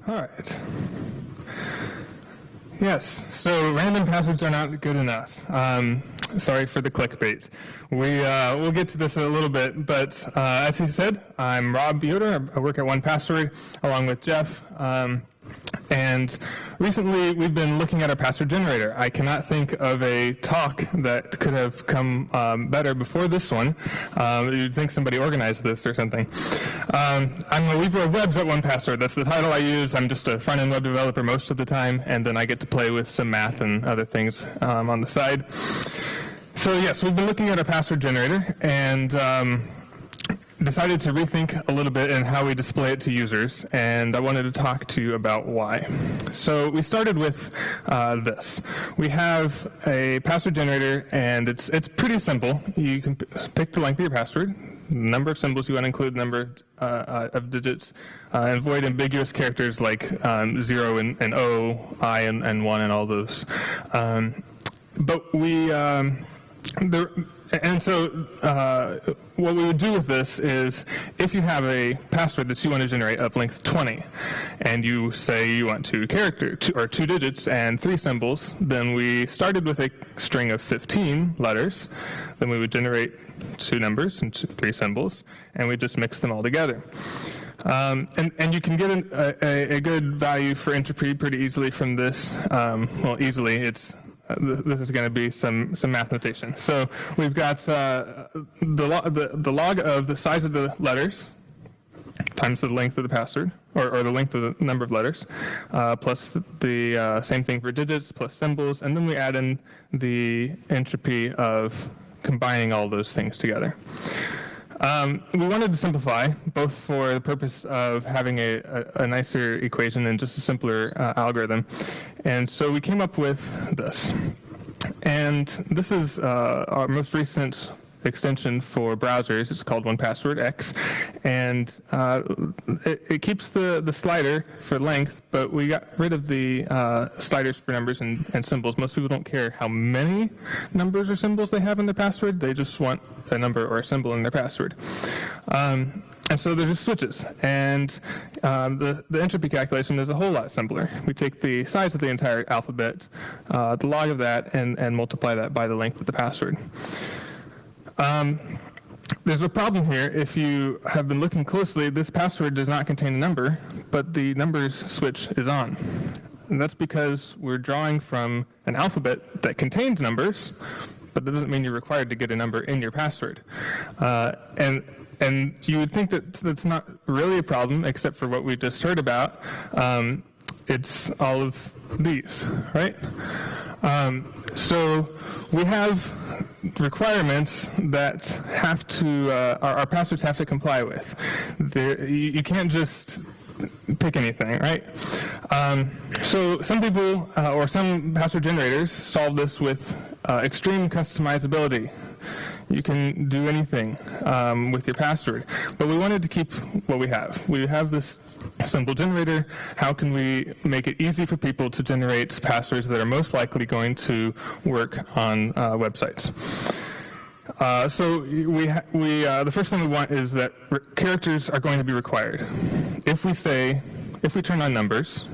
All right. Yes, so random passwords are not good enough. Sorry for the clickbait. We'll get to this in a little bit, but as he said, I'm Rob Yoder. I work at 1Password along with Jeff. And recently, we've been looking at our password generator. I cannot think of a talk that could have come better before this one. You'd think somebody organized this or something. I'm a weaver of webs at 1Password. That's the title I use. I'm just a front-end web developer most of the time, and then I get to play with some math and other things on the side. So yes, we've been looking at our password generator, and decided to rethink a little bit in how we display it to users, and I wanted to talk to you about why. So we started with this. We have a password generator, and it's pretty simple. You can pick the length of your password, number of symbols you want to include, number of digits, and avoid ambiguous characters like 0 and O, I and 1 and all those. But we... And so what we would do with this is, if you have a password that you want to generate of length 20, and you say you want two digits and 3 symbols, then we started with a string of 15 letters. Then we would generate 2 numbers and 3 symbols, and we just mix them all together. And you can get a good value for entropy pretty easily from this. Well, easily, this is going to be some math notation. So we've got the log of the size of the letters times the length of the password, or the length of the number of letters, plus the same thing for digits, plus symbols, and then we add in the entropy of combining all those things together. We wanted to simplify, both for the purpose of having a nicer equation and just a simpler algorithm. And so we came up with this. And this is our most recent extension for browsers. It's called 1Password X. And it keeps the slider for length, but we got rid of the sliders for numbers and symbols. Most people don't care how many numbers or symbols they have in their password. They just want a number or a symbol in their password. And so they're just switches. And the entropy calculation is a whole lot simpler. We take the size of the entire alphabet, the log of that, and multiply that by the length of the password. There's a problem here. If you have been looking closely, this password does not contain a number, but the numbers switch is on. And that's because we're drawing from an alphabet that contains numbers, but that doesn't mean you're required to get a number in your password. And you would think that that's not really a problem, except for what we just heard about. It's all of these, right? So we have requirements that have to, our passwords have to comply with. You can't just pick anything, right? So some people, or some password generators, solve this with extreme customizability. You can do anything with your password. But we wanted to keep what we have. We have this simple generator. How can we make it easy for people to generate passwords that are most likely going to work on websites? So the first thing we want is that characters are going to be required. If we turn on numbers,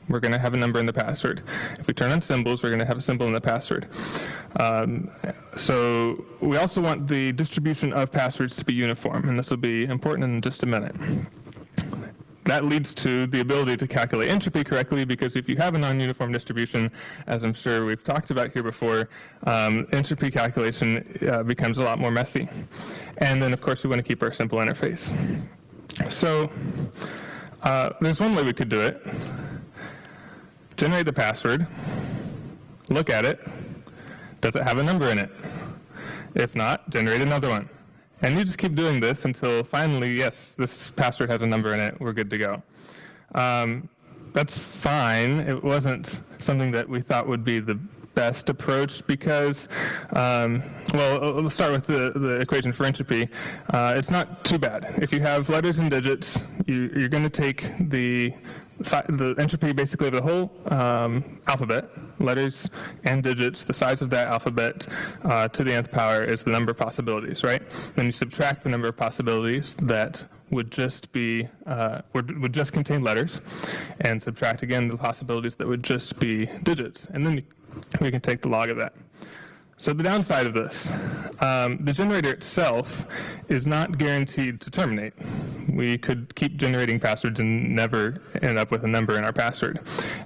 we're going to have a number in the password. If we turn on symbols, we're going to have a symbol in the password. So we also want the distribution of passwords to be uniform, and this will be important in just a minute. That leads to the ability to calculate entropy correctly, because if you have a non-uniform distribution, as I'm sure we've talked about here before, entropy calculation becomes a lot more messy. And then, of course, we want to keep our simple interface. So there's one way we could do it. Generate the password, look at it, does it have a number in it? If not, generate another one. And you just keep doing this until finally, yes, this password has a number in it, we're good to go. That's fine. It wasn't something that we thought would be the best approach because, well, let's start with the equation for entropy. It's not too bad. If you have letters and digits, you're going to take the entropy basically of the whole alphabet, letters and digits, the size of that alphabet to the nth power is the number of possibilities, right? Then you subtract the number of possibilities that would just be would just contain letters, and subtract again the possibilities that would just be digits, and then we can take the log of that. So the downside of this, the generator itself is not guaranteed to terminate. We could keep generating passwords and never end up with a number in our password.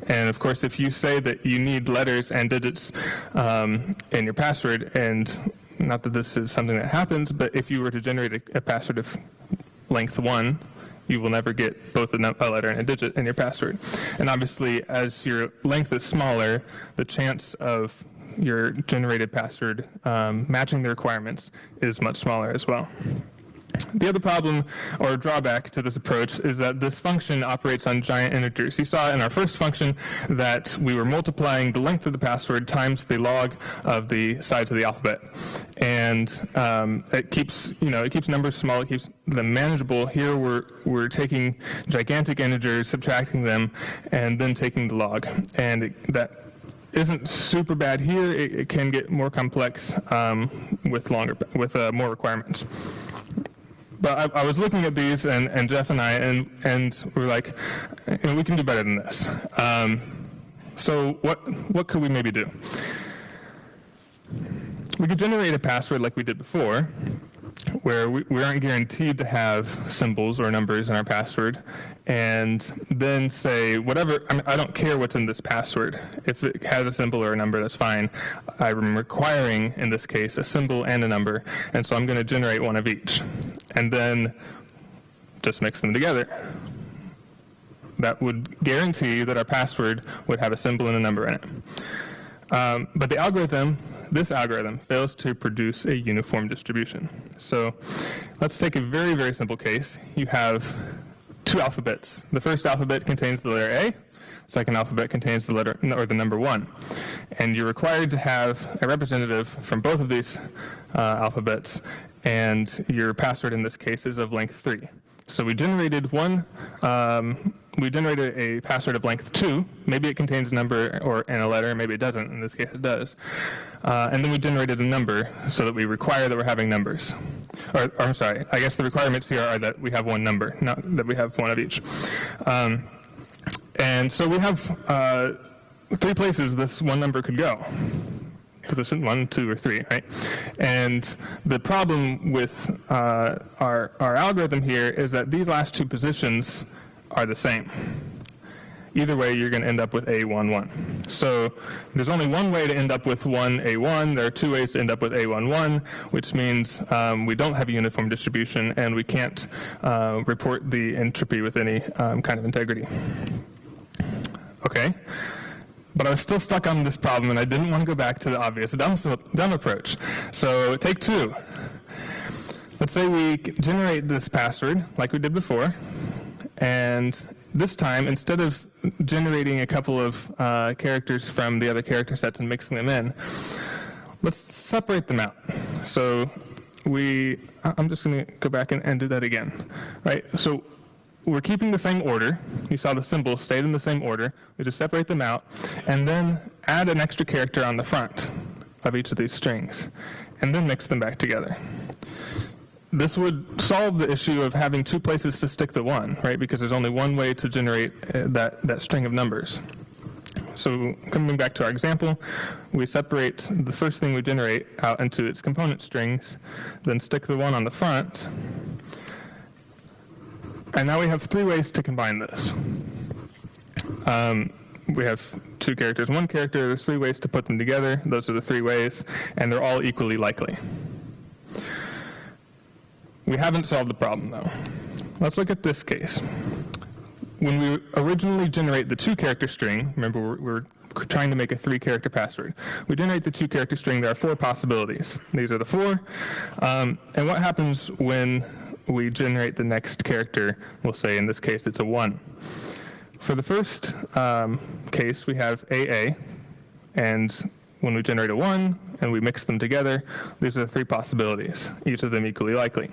And of course, if you say that you need letters and digits in your password, and not that this is something that happens, but if you were to generate a password of length 1, you will never get both a letter and a digit in your password. And obviously, as your length is smaller, the chance of your generated password matching the requirements is much smaller as well. The other problem or drawback to this approach is that this function operates on giant integers. You saw in our first function that we were multiplying the length of the password times the log of the size of the alphabet, and it keeps numbers small, it keeps them manageable. Here we're taking gigantic integers, subtracting them, and then taking the log, and that isn't super bad here. It can get more complex with more requirements. But I was looking at these, and Jeff and I, and we were like, we can do better than this. So what could we maybe do? We could generate a password like we did before, where we aren't guaranteed to have symbols or numbers in our password, and then say whatever, I don't care what's in this password. If it has a symbol or a number, that's fine. I'm requiring, in this case, a symbol and a number, and so I'm going to generate one of each, and then just mix them together. That would guarantee that our password would have a symbol and a number in it. But this algorithm fails to produce a uniform distribution. So let's take a very, very simple case. You have two alphabets. The first alphabet contains the letter A. The second alphabet contains the letter or the number 1. And you're required to have a representative from both of these alphabets, and your password in this case is of length 3. So we generated a password of length 2. Maybe it contains a number and a letter, maybe it doesn't. In this case, it does. And then we generated a number so that we require that we're having numbers. Or I'm sorry, I guess the requirements here are that we have one number, not that we have one of each. And so we have 3 places this one number could go. Position 1, 2, or 3, right? And the problem with our algorithm here is that these last 2 positions are the same. Either way, you're going to end up with A11. So there's only one way to end up with 1A1. There are 2 ways to end up with A11, which means we don't have a uniform distribution, and we can't report the entropy with any kind of integrity. Okay. But I was still stuck on this problem, and I didn't want to go back to the obvious dumb approach. So take 2. Let's say we generate this password like we did before, and this time, instead of generating a couple of characters from the other character sets and mixing them in, let's separate them out. So I'm just going to go back and do that again, right? So we're keeping the same order. You saw the symbols stayed in the same order. We just separate them out, and then add an extra character on the front of each of these strings, and then mix them back together. This would solve the issue of having 2 places to stick the 1, right? Because there's only one way to generate that string of numbers. So coming back to our example, we separate the first thing we generate out into its component strings, then stick the 1 on the front. And now we have 3 ways to combine this. We have 2 characters, 1 character. There's 3 ways to put them together. Those are the 3 ways, and they're all equally likely. We haven't solved the problem, though. Let's look at this case. When we originally generate the 2-character string, remember we're trying to make a 3-character password. We generate the 2-character string. There are 4 possibilities. These are the 4. And what happens when we generate the next character? We'll say in this case it's a 1. For the first case, we have AA, and when we generate a 1 and we mix them together, these are the 3 possibilities, each of them equally likely.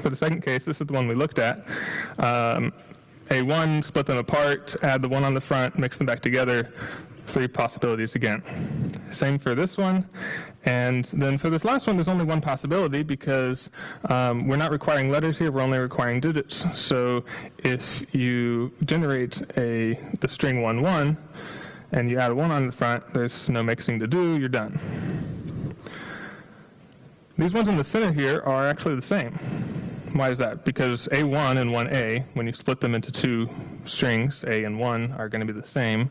For the second case, this is the one we looked at. A1, split them apart, add the 1 on the front, mix them back together, 3 possibilities again. same for this one. And then for this last one, there's only one possibility because we're not requiring letters here, we're only requiring digits. So if you generate the string 1, 1, and you add a 1 on the front, there's no mixing to do, you're done. These ones in the center here are actually the same. Why is that? Because A1 and 1A, when you split them into two strings, A and 1 are going to be the same.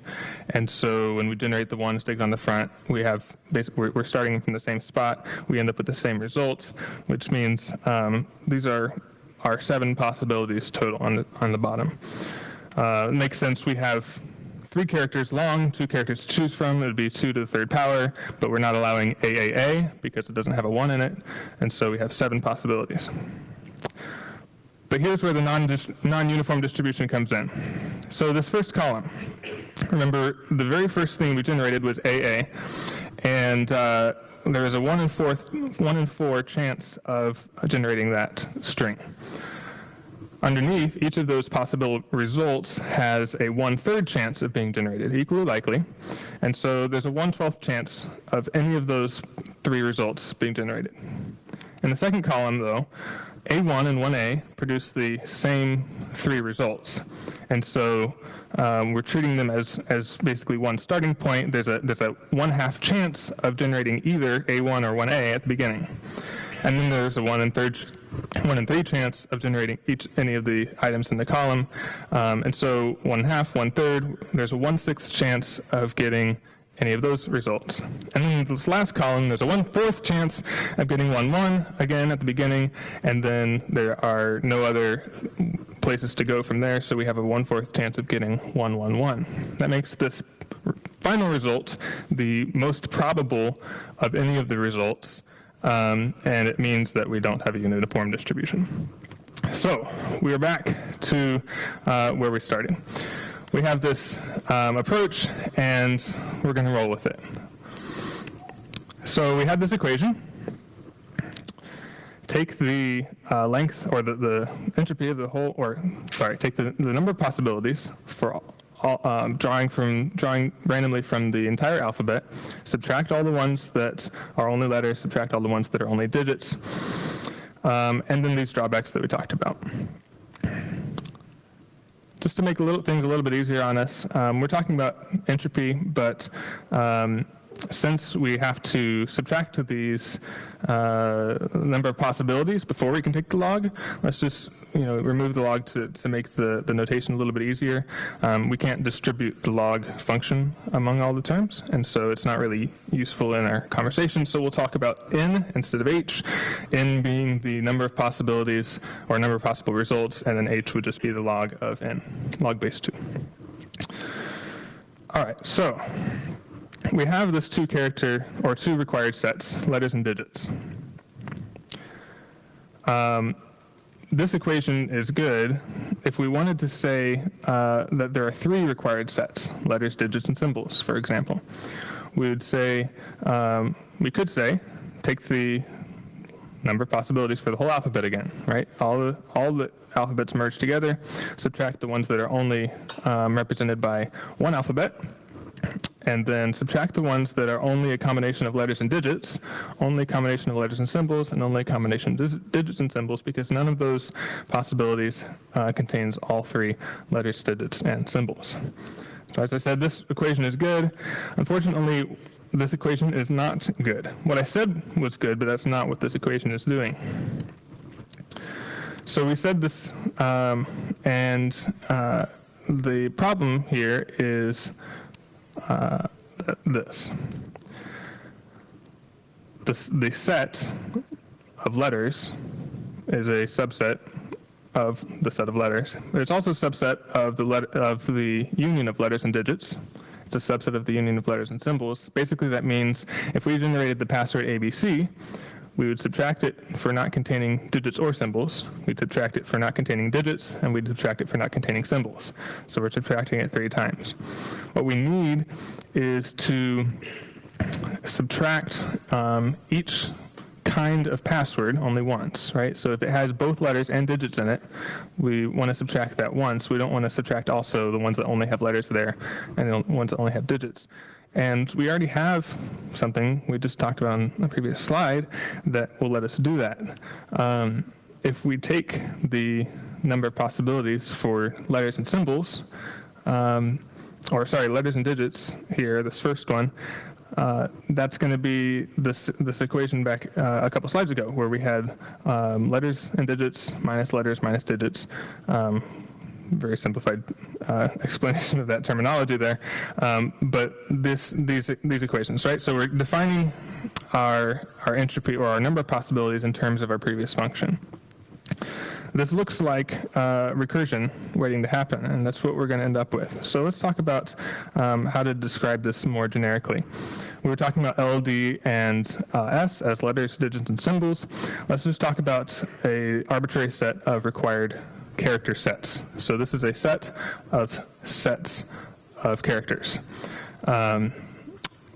And so when we generate the 1 stick on the front, we have basically, we're starting from the same spot. We end up with the same results, which means these are our 7 possibilities total on the bottom. It makes sense. We have 3 characters long, 2 characters to choose from. It would be 2 to the 3rd power, but we're not allowing AAA because it doesn't have a 1 in it. And so we have 7 possibilities. But here's where the non-uniform distribution comes in. So this first column, remember the very first thing we generated was AA, and there is a 1 in 4 chance of generating that string. Underneath, each of those possible results has a 1/3 chance of being generated, equally likely, and so there's a 1/12 chance of any of those 3 results being generated. In the second column, though, A1 and 1A produce the same 3 results. And so we're treating them as basically one starting point. There's a 1/2 chance of generating either A1 or 1A at the beginning. And then there's a 1 in 3 chance of generating any of the items in the column. And so 1/2, 1/3, there's a 1/6 chance of getting any of those results. And then in this last column, there's a 1/4 chance of getting 1, 1 again at the beginning, and then there are no other places to go from there, so we have a 1/4 chance of getting 1, 1, 1. That makes this final result the most probable of any of the results, and it means that we don't have a uniform distribution. So we are back to where we started. We have this approach, and we're going to roll with it. So we have this equation. Take the length, or the entropy of the whole, or sorry, take the number of possibilities for all, drawing randomly from the entire alphabet, subtract all the ones that are only letters, subtract all the ones that are only digits, and then these drawbacks that we talked about. Just to make things a little bit easier on us, we're talking about entropy, but since we have to subtract these number of possibilities before we can take the log, let's just remove the log to make the notation a little bit easier. We can't distribute the log function among all the terms, and so it's not really useful in our conversation, so we'll talk about n instead of h, n being the number of possibilities or number of possible results, and then h would just be the log of n, log base 2. All right, so we have this 2 required sets, letters and digits. This equation is good if we wanted to say that there are 3 required sets, letters, digits, and symbols, for example. We could say, take the number of possibilities for the whole alphabet again, right? All the alphabets merged together, subtract the ones that are only represented by one alphabet, and then subtract the ones that are only a combination of letters and digits, only a combination of letters and symbols, and only a combination of digits and symbols, because none of those possibilities contains all 3 letters, digits, and symbols. So as I said, this equation is good. Unfortunately, this equation is not good. What I said was good, but that's not what this equation is doing. So we said this, and the problem here is the set of letters is a subset of the set of letters. There's also a subset of the union of letters and digits. It's a subset of the union of letters and symbols. Basically, that means if we generated the password ABC, we would subtract it for not containing digits or symbols. We'd subtract it for not containing digits, and we'd subtract it for not containing symbols. So we're subtracting it 3 times. What we need is to subtract each kind of password only once, right? So if it has both letters and digits in it, we want to subtract that once. We don't want to subtract also the ones that only have letters there and the ones that only have digits. And we already have something we just talked about on the previous slide that will let us do that. If we take the number of possibilities for letters and symbols, letters and digits here, this first one, that's going to be this equation back a couple slides ago, where we had letters and digits minus digits. Very simplified explanation of that terminology there, but these equations, right? So we're defining our entropy, or our number of possibilities, in terms of our previous function. This looks like recursion waiting to happen, and that's what we're going to end up with. So let's talk about how to describe this more generically. We were talking about LD and S as letters, digits, and symbols. Let's just talk about an arbitrary set of required character sets. So this is a set of sets of characters. R1,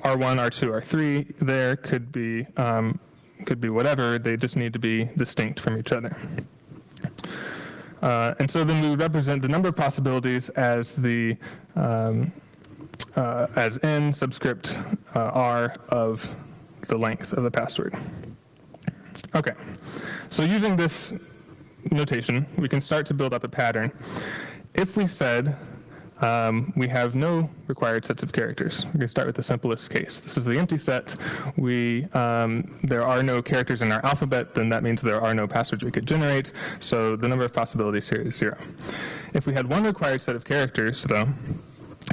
R2, R3 there could be whatever. They just need to be distinct from each other. And so then we represent the number of possibilities as the as n subscript r of the length of the password. Okay, so using this notation, we can start to build up a pattern. If we said we have no required sets of characters, we're going to start with the simplest case. This is the empty set. There are no characters in our alphabet, then that means there are no passwords we could generate, so the number of possibilities here is 0. If we had one required set of characters, though,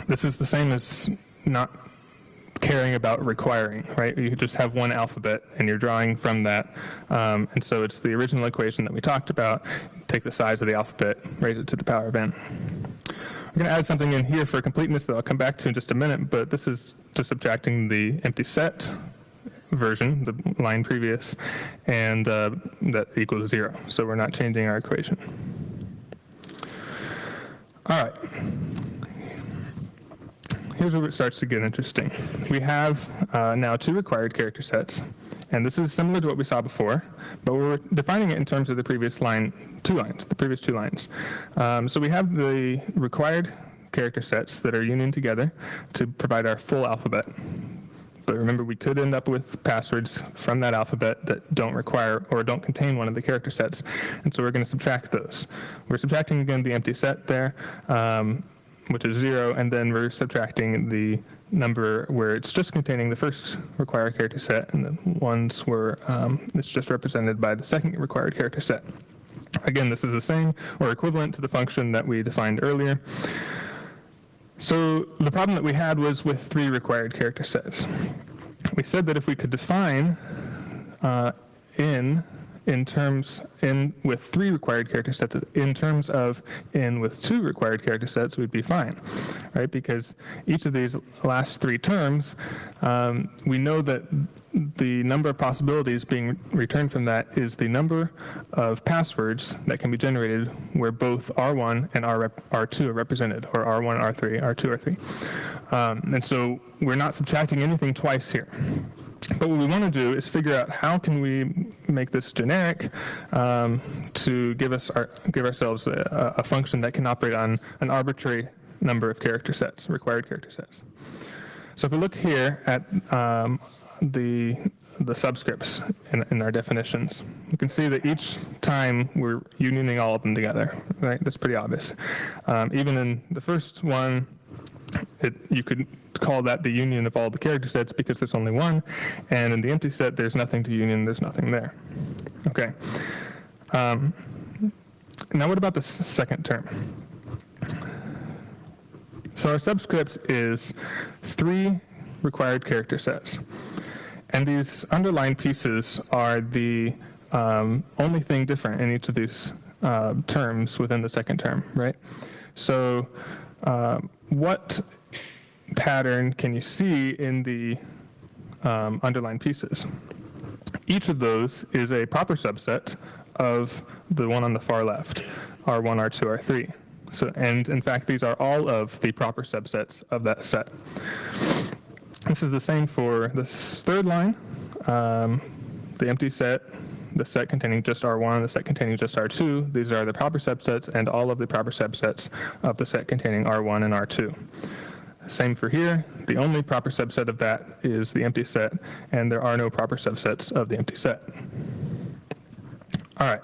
this is the same as not caring about requiring, right? You just have one alphabet and you're drawing from that. And so it's the original equation that we talked about. Take the size of the alphabet, raise it to the power of n. We're going to add something in here for completeness that I'll come back to in just a minute, but this is just subtracting the empty set version, the line previous, and that equals 0. So we're not changing our equation. All right. Here's where it starts to get interesting. We have now 2 required character sets, and this is similar to what we saw before, but we're defining it in terms of the previous previous 2 lines. So we have the required character sets that are union together to provide our full alphabet. But remember, we could end up with passwords from that alphabet that don't require or don't contain one of the character sets, and so we're going to subtract those. We're subtracting, again, the empty set there, which is 0, and then we're subtracting the number where it's just containing the first required character set, and the ones where it's just represented by the second required character set. Again, this is the same or equivalent to the function that we defined earlier. So the problem that we had was with 3 required character sets. We said that if we could define in with 3 required character sets in terms of in with 2 required character sets, we'd be fine, right? Because each of these last 3 terms, we know that the number of possibilities being returned from that is the number of passwords that can be generated where both R1 and R2 are represented, or R1, R3, R2, R3. And so we're not subtracting anything twice here. But what we want to do is figure out how can we make this generic to give ourselves a function that can operate on an arbitrary number of character sets, required character sets. So if we look here at the subscripts in our definitions, you can see that each time we're unioning all of them together, right? That's pretty obvious. Even in the first one, you could call that the union of all the character sets because there's only one, and in the empty set there's nothing to union, there's nothing there. Okay. Now what about the second term? So our subscript is 3 required character sets, and these underlined pieces are the only thing different in each of these terms within the second term, right? So what pattern can you see in the underlined pieces? Each of those is a proper subset of the one on the far left, R1, R2, R3. So, and in fact, these are all of the proper subsets of that set. This is the same for this third line, the empty set, the set containing just R1, the set containing just R2. These are the proper subsets and all of the proper subsets of the set containing R1 and R2. Same for here. The only proper subset of that is the empty set, and there are no proper subsets of the empty set. All right.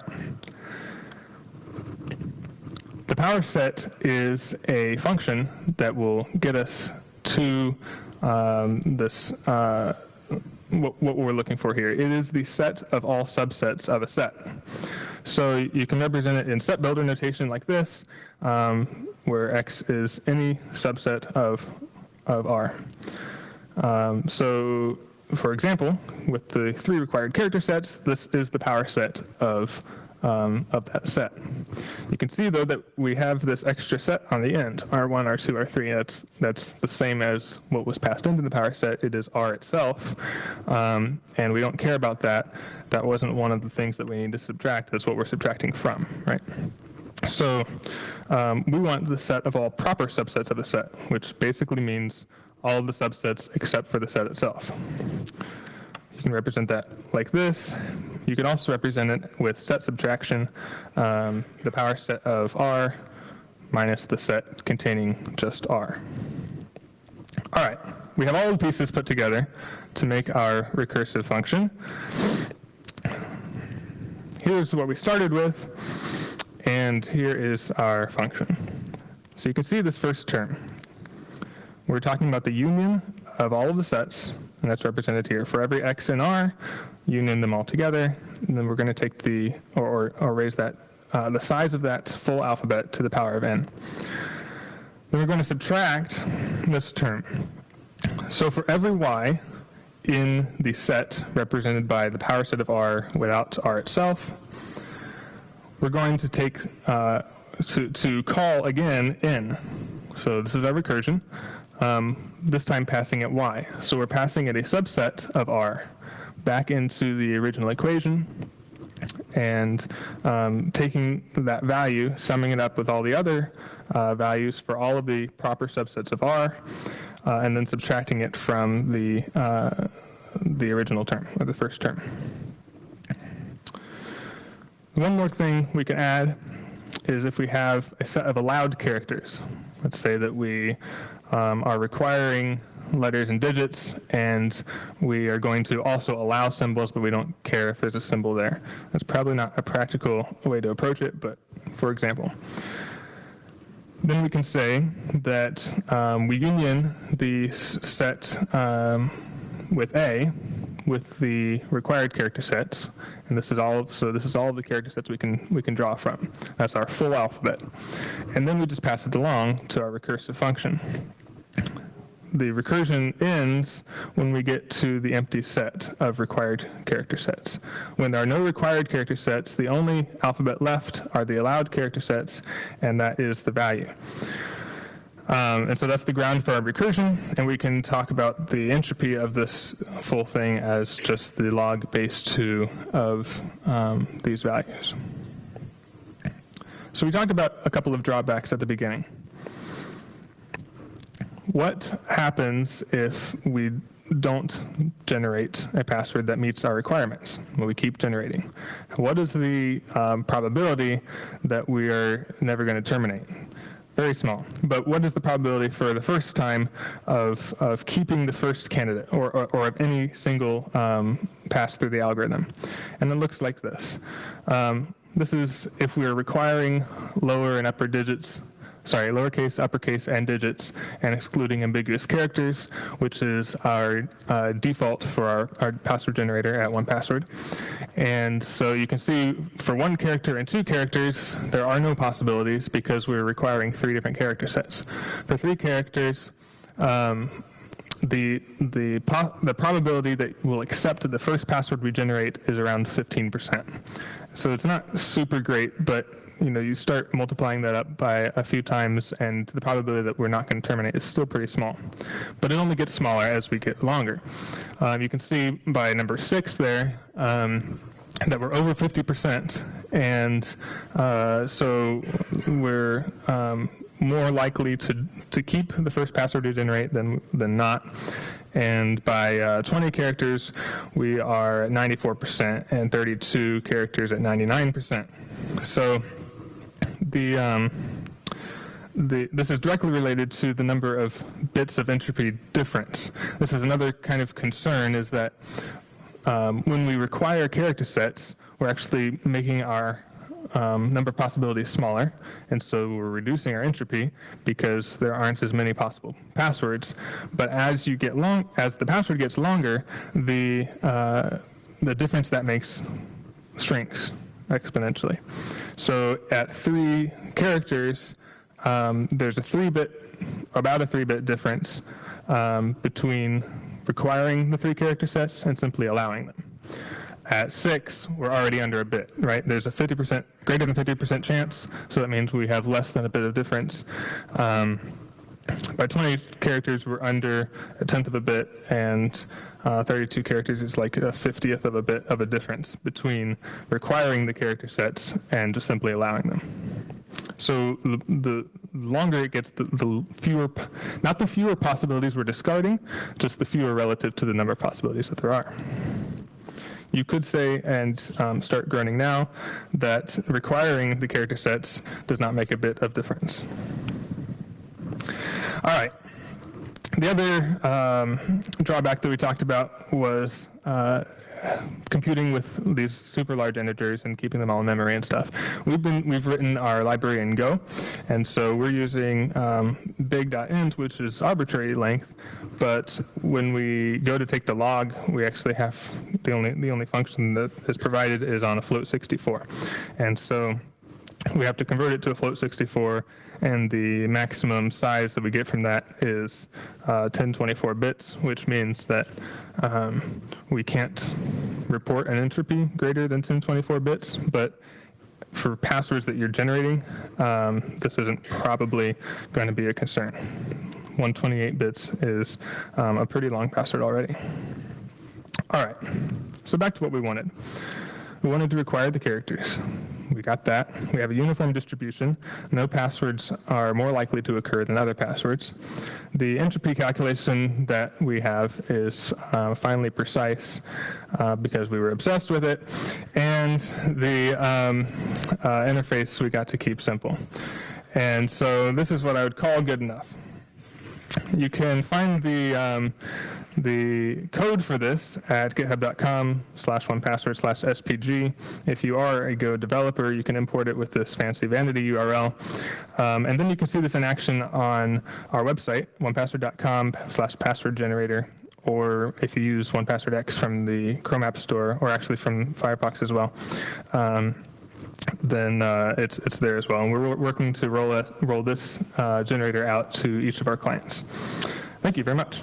The power set is a function that will get us to this what we're looking for here. It is the set of all subsets of a set. So you can represent it in set builder notation like this, where X is any subset of R. So for example, with the 3 required character sets, this is the power set of that set. You can see though that we have this extra set on the end, R1, R2, R3. That's the same as what was passed into the power set. It is R itself, and we don't care about that. That wasn't one of the things that we need to subtract. That's what we're subtracting from, right? So we want the set of all proper subsets of a set, which basically means all of the subsets except for the set itself. You can represent that like this. You can also represent it with set subtraction, the power set of R minus the set containing just R. All right, we have all the pieces put together to make our recursive function. Here's what we started with, and here is our function. So you can see this first term. We're talking about the union of all of the sets, and that's represented here. For every X in R, union them all together, and then we're going to take the, or raise that, the size of that full alphabet to the power of n. Then we're going to subtract this term. So for every Y in the set represented by the power set of R without R itself, we're going to take, to call again n. So this is our recursion. This time passing it Y. So we're passing it a subset of R back into the original equation and taking that value, summing it up with all the other values for all of the proper subsets of R, and then subtracting it from the original term, or the first term. One more thing we can add is if we have a set of allowed characters. Let's say that we are requiring letters and digits, and we are going to also allow symbols, but we don't care if there's a symbol there. That's probably not a practical way to approach it, but for example. Then we can say that we union the set with A with the required character sets, and this is all. So this is all of the character sets we can draw from. That's our full alphabet, and then we just pass it along to our recursive function. The recursion ends when we get to the empty set of required character sets. When there are no required character sets, the only alphabet left are the allowed character sets, and that is the value. And so that's the ground for our recursion, and we can talk about the entropy of this full thing as just the log base 2 of these values. So we talked about a couple of drawbacks at the beginning. What happens if we don't generate a password that meets our requirements? Well, we keep generating. What is the probability that we are never going to terminate? Very small. But what is the probability for the first time of keeping the first candidate or of any single pass through the algorithm? And it looks like this. This is if we are requiring lower and upper digits, lowercase, uppercase, and digits, and excluding ambiguous characters, which is our default for our password generator at 1Password. And so you can see for 1 character and 2 characters, there are no possibilities because we're requiring 3 different character sets. For 3 characters, the probability that we'll accept the first password we generate is around 15%. So it's not super great, but you start multiplying that up by a few times, and the probability that we're not going to terminate is still pretty small. But it only gets smaller as we get longer. You can see by number 6 there that we're over 50%, and so we're more likely to keep the first password we generate than not. And by 20 characters, we are at 94%, and 32 characters at 99%. So this is directly related to the number of bits of entropy difference. This is another kind of concern, is that when we require character sets, we're actually making our number of possibilities smaller, and so we're reducing our entropy because there aren't as many possible passwords. But as the password gets longer, the difference that makes shrinks exponentially. So at 3 characters, there's about a 3-bit difference between requiring the 3 character sets and simply allowing them. At 6, we're already under a bit, right? There's a greater than 50% chance, so that means we have less than a bit of difference. By 20 characters, we're under a 1/10 of a bit, and 32 characters is like a 50th of a bit of a difference between requiring the character sets and just simply allowing them. So the longer it gets, the fewer, not the fewer possibilities we're discarding, just the fewer relative to the number of possibilities that there are. You could say, and start groaning now, that requiring the character sets does not make a bit of difference. All right. The other drawback that we talked about was computing with these super large integers and keeping them all in memory and stuff. We've written our library in Go, and so we're using big.int, which is arbitrary length. But when we go to take the log, we actually have the only function that is provided is on a float 64, and so we have to convert it to a float 64. And the maximum size that we get from that is 1024 bits, which means that we can't report an entropy greater than 1024 bits. But for passwords that you're generating, this isn't probably going to be a concern. 128 bits is a pretty long password already. All right, so back to what we wanted. We wanted to require the characters. We got that. We have a uniform distribution. No passwords are more likely to occur than other passwords. The entropy calculation that we have is finally precise because we were obsessed with it. And the interface we got to keep simple. And so this is what I would call good enough. You can find the code for this at github.com/1password/spg. If you are a Go developer, you can import it with this fancy vanity URL. And then you can see this in action on our website, 1password.com/password generator, or if you use 1passwordx from the Chrome App Store, or actually from Firefox as well. Then it's there as well. And we're working to roll this generator out to each of our clients. Thank you very much.